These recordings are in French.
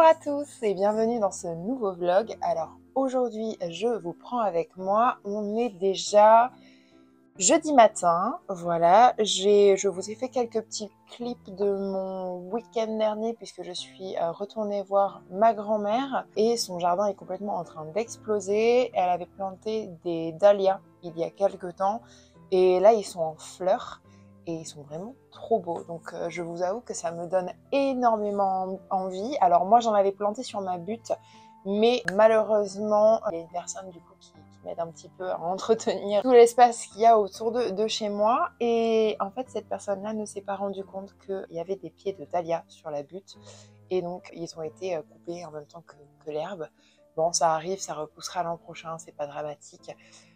à tous et bienvenue dans ce nouveau vlog. Alors aujourd'hui je vous prends avec moi, on est déjà jeudi matin, voilà. Je vous ai fait quelques petits clips de mon week-end dernier puisque je suis retournée voir ma grand-mère et son jardin est complètement en train d'exploser. Elle avait planté des dahlias il y a quelques temps et là ils sont en fleurs. Et ils sont vraiment trop beaux, donc je vous avoue que ça me donne énormément envie. Alors moi j'en avais planté sur ma butte, mais malheureusement il y a une personne du coup qui m'aide un petit peu à entretenir tout l'espace qu'il y a autour de chez moi. Et en fait cette personne-là ne s'est pas rendu compte qu'il y avait des pieds de dahlia sur la butte. Et donc ils ont été coupés en même temps que l'herbe. Bon, ça arrive, ça repoussera l'an prochain, c'est pas dramatique.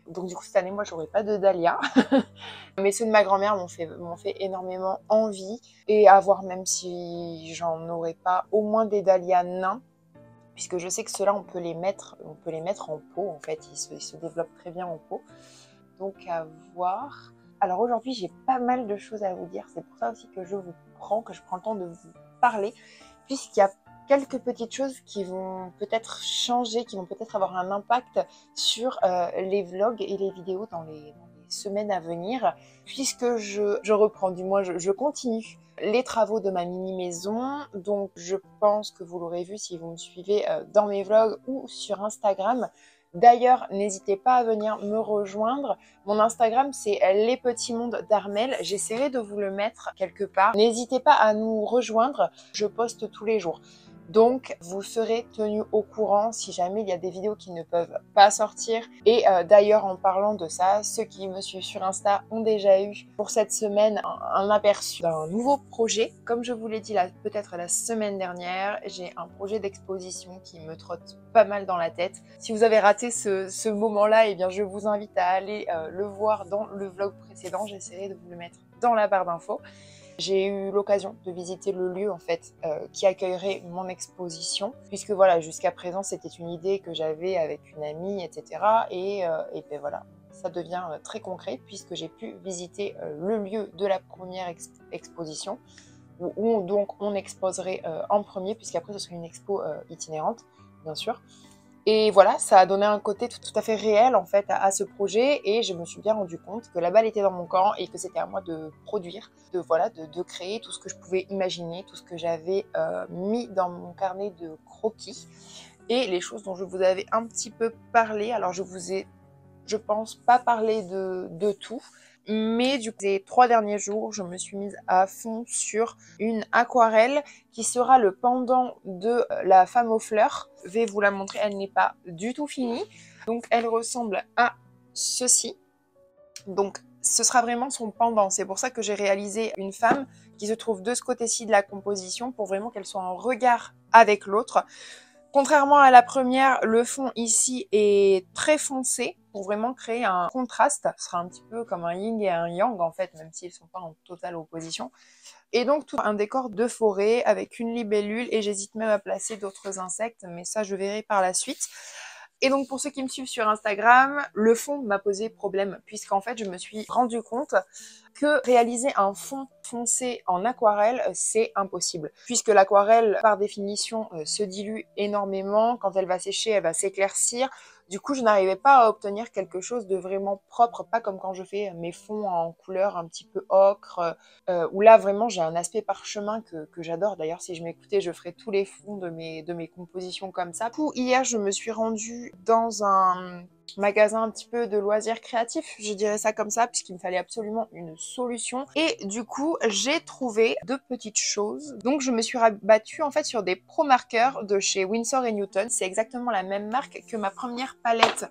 Donc du coup cette année moi j'aurai pas de dahlia. Mais ceux de ma grand-mère m'ont fait énormément envie. Et à voir même si j'en aurais pas au moins des dahlias nains. Puisque je sais que ceux-là on peut les mettre en pot en fait. Ils se développent très bien en pot. Donc à voir. Alors aujourd'hui j'ai pas mal de choses à vous dire. C'est pour ça aussi que je prends le temps de vous parler. Puisqu'il y a quelques petites choses qui vont peut-être changer, qui vont peut-être avoir un impact sur les vlogs et les vidéos dans les semaines à venir, puisque je reprends, du moins je continue les travaux de ma mini-maison. Donc je pense que vous l'aurez vu si vous me suivez dans mes vlogs ou sur Instagram. D'ailleurs, n'hésitez pas à venir me rejoindre. Mon Instagram, c'est Les Petits Mondes d'Armelle. J'essaierai de vous le mettre quelque part. N'hésitez pas à nous rejoindre. Je poste tous les jours. Donc, vous serez tenus au courant si jamais il y a des vidéos qui ne peuvent pas sortir. Et d'ailleurs, en parlant de ça, ceux qui me suivent sur Insta ont déjà eu pour cette semaine un aperçu d'un nouveau projet. Comme je vous l'ai dit peut-être la semaine dernière, j'ai un projet d'exposition qui me trotte pas mal dans la tête. Si vous avez raté ce moment-là, eh bien, je vous invite à aller le voir dans le vlog précédent. J'essaierai de vous le mettre dans la barre d'infos. J'ai eu l'occasion de visiter le lieu en fait qui accueillerait mon exposition, puisque voilà, jusqu'à présent c'était une idée que j'avais avec une amie, etc. Et ben voilà, ça devient très concret puisque j'ai pu visiter le lieu de la première exposition où donc on exposerait en premier, puisqu'après ce serait une expo itinérante, bien sûr. Et voilà, ça a donné un côté tout à fait réel en fait à ce projet, et je me suis bien rendu compte que la balle était dans mon camp et que c'était à moi de produire, de créer tout ce que je pouvais imaginer, tout ce que j'avais mis dans mon carnet de croquis et les choses dont je vous avais un petit peu parlé. Alors je vous ai, je pense, pas parlé de tout. Mais du coup, ces 3 derniers jours, je me suis mise à fond sur une aquarelle qui sera le pendant de la femme aux fleurs. Je vais vous la montrer, elle n'est pas du tout finie. Donc elle ressemble à ceci. Donc ce sera vraiment son pendant. C'est pour ça que j'ai réalisé une femme qui se trouve de ce côté-ci de la composition pour vraiment qu'elle soit en regard avec l'autre. Contrairement à la première, le fond ici est très foncé pour vraiment créer un contraste. Ce sera un petit peu comme un yin et un yang en fait, même s'ils ne sont pas en totale opposition. Et donc tout un décor de forêt avec une libellule, et j'hésite même à placer d'autres insectes, mais ça je verrai par la suite. Et donc pour ceux qui me suivent sur Instagram, le fond m'a posé problème, puisqu'en fait je me suis rendu compte que réaliser un fond foncé en aquarelle, c'est impossible. Puisque l'aquarelle, par définition, se dilue énormément. Quand elle va sécher, elle va s'éclaircir. Du coup, je n'arrivais pas à obtenir quelque chose de vraiment propre, pas comme quand je fais mes fonds en couleur un petit peu ocre, où là, vraiment, j'ai un aspect parchemin que j'adore. D'ailleurs, si je m'écoutais, je ferais tous les fonds de mes compositions comme ça. Du coup, hier, je me suis rendue dans un magasin un petit peu de loisirs créatifs, je dirais ça comme ça, puisqu'il me fallait absolument une solution. Et du coup, j'ai trouvé 2 petites choses. Donc, je me suis rabattue en fait sur des pro marqueurs de chez Winsor & Newton. C'est exactement la même marque que ma première palette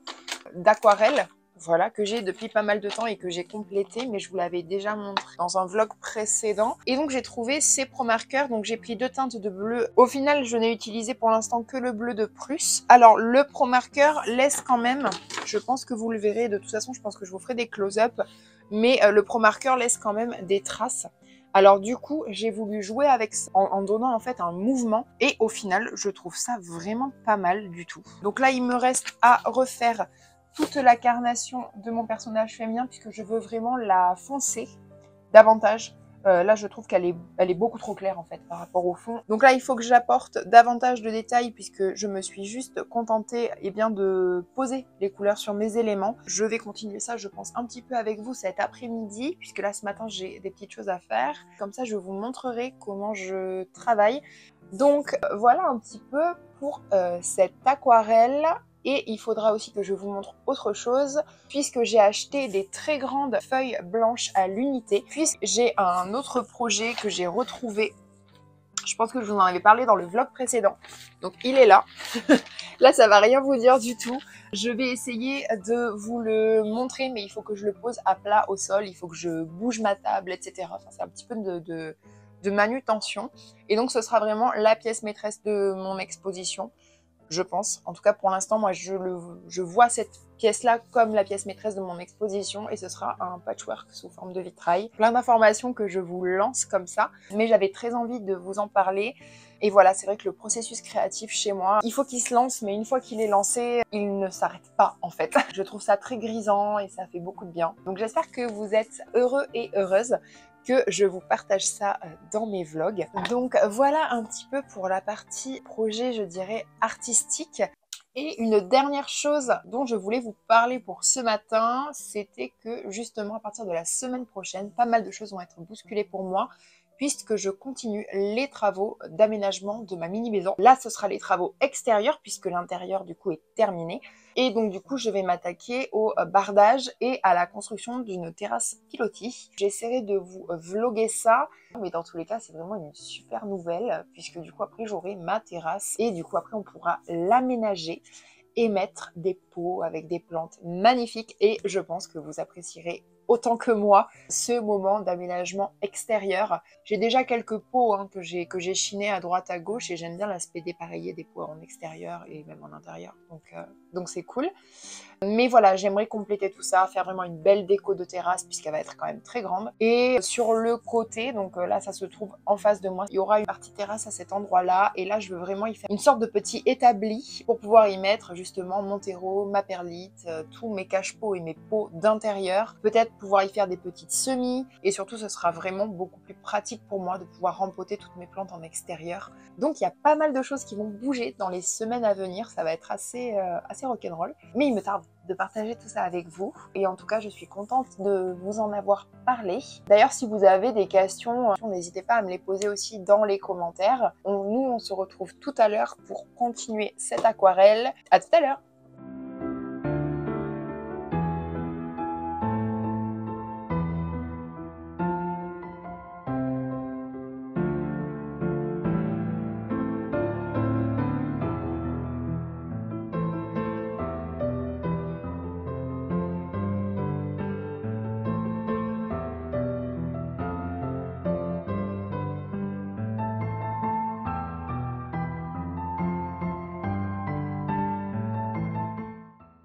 d'aquarelle. Voilà, que j'ai depuis pas mal de temps et que j'ai complété, mais je vous l'avais déjà montré dans un vlog précédent. Et donc j'ai trouvé ces pro marqueurs, donc j'ai pris 2 teintes de bleu. Au final, je n'ai utilisé pour l'instant que le bleu de Prusse. Alors le pro marqueur laisse quand même, je pense que vous le verrez, de toute façon je pense que je vous ferai des close-up, mais le pro marqueur laisse quand même des traces. Alors du coup, j'ai voulu jouer avec ça en donnant en fait un mouvement, et au final, je trouve ça vraiment pas mal du tout. Donc là, il me reste à refaire toute la carnation de mon personnage féminin, puisque je veux vraiment la foncer davantage. Là, je trouve qu'elle est beaucoup trop claire en fait par rapport au fond. Donc là, il faut que j'apporte davantage de détails puisque je me suis juste contentée de poser les couleurs sur mes éléments. Je vais continuer ça, je pense, un petit peu avec vous cet après-midi puisque là, ce matin, j'ai des petites choses à faire. Comme ça, je vous montrerai comment je travaille. Donc voilà un petit peu pour cette aquarelle. Et il faudra aussi que je vous montre autre chose, puisque j'ai acheté des très grandes feuilles blanches à l'unité, puisque j'ai un autre projet que j'ai retrouvé. Je pense que je vous en avais parlé dans le vlog précédent. Donc il est là. Là, ça va rien vous dire du tout. Je vais essayer de vous le montrer, mais il faut que je le pose à plat au sol. Il faut que je bouge ma table, etc. Enfin, c'est un petit peu de manutention. Et donc, ce sera vraiment la pièce maîtresse de mon exposition, je pense. En tout cas, pour l'instant, moi, je vois cette pièce-là comme la pièce maîtresse de mon exposition et ce sera un patchwork sous forme de vitrail. Plein d'informations que je vous lance comme ça, mais j'avais très envie de vous en parler. Et voilà, c'est vrai que le processus créatif chez moi, il faut qu'il se lance, mais une fois qu'il est lancé, il ne s'arrête pas en fait. Je trouve ça très grisant et ça fait beaucoup de bien. Donc j'espère que vous êtes heureux et heureuses que je vous partage ça dans mes vlogs. Donc voilà un petit peu pour la partie projet, je dirais, artistique. Et une dernière chose dont je voulais vous parler pour ce matin, c'était que justement à partir de la semaine prochaine, pas mal de choses vont être bousculées pour moi puisque je continue les travaux d'aménagement de ma mini-maison. Là, ce sera les travaux extérieurs puisque l'intérieur du coup est terminé. Et donc du coup, je vais m'attaquer au bardage et à la construction d'une terrasse pilotis. J'essaierai de vous vlogger ça, mais dans tous les cas, c'est vraiment une super nouvelle puisque du coup après j'aurai ma terrasse et du coup après on pourra l'aménager et mettre des pots avec des plantes magnifiques et je pense que vous apprécierez autant que moi ce moment d'aménagement extérieur. J'ai déjà quelques pots que j'ai chinés à droite à gauche et j'aime bien l'aspect dépareillé des pots en extérieur et même en intérieur, donc c'est cool. Mais voilà, j'aimerais compléter tout ça, faire vraiment une belle déco de terrasse puisqu'elle va être quand même très grande. Et sur le côté, donc là ça se trouve en face de moi, il y aura une partie terrasse à cet endroit-là. Et là je veux vraiment y faire une sorte de petit établi pour pouvoir y mettre justement mon terreau, ma perlite, tous mes cache-pots et mes pots d'intérieur. Peut-être pouvoir y faire des petites semis. Et surtout ce sera vraiment beaucoup plus pratique pour moi de pouvoir rempoter toutes mes plantes en extérieur. Donc il y a pas mal de choses qui vont bouger dans les semaines à venir. Ça va être assez rock'n'roll. Mais il me tarde de partager tout ça avec vous. Et en tout cas, je suis contente de vous en avoir parlé. D'ailleurs, si vous avez des questions, n'hésitez pas à me les poser aussi dans les commentaires. Nous, on se retrouve tout à l'heure pour continuer cette aquarelle. À tout à l'heure!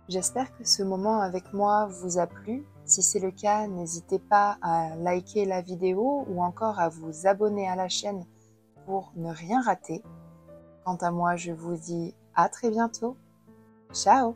J'espère que ce moment avec moi vous a plu. Si c'est le cas, n'hésitez pas à liker la vidéo ou encore à vous abonner à la chaîne pour ne rien rater. Quant à moi, je vous dis à très bientôt. Ciao!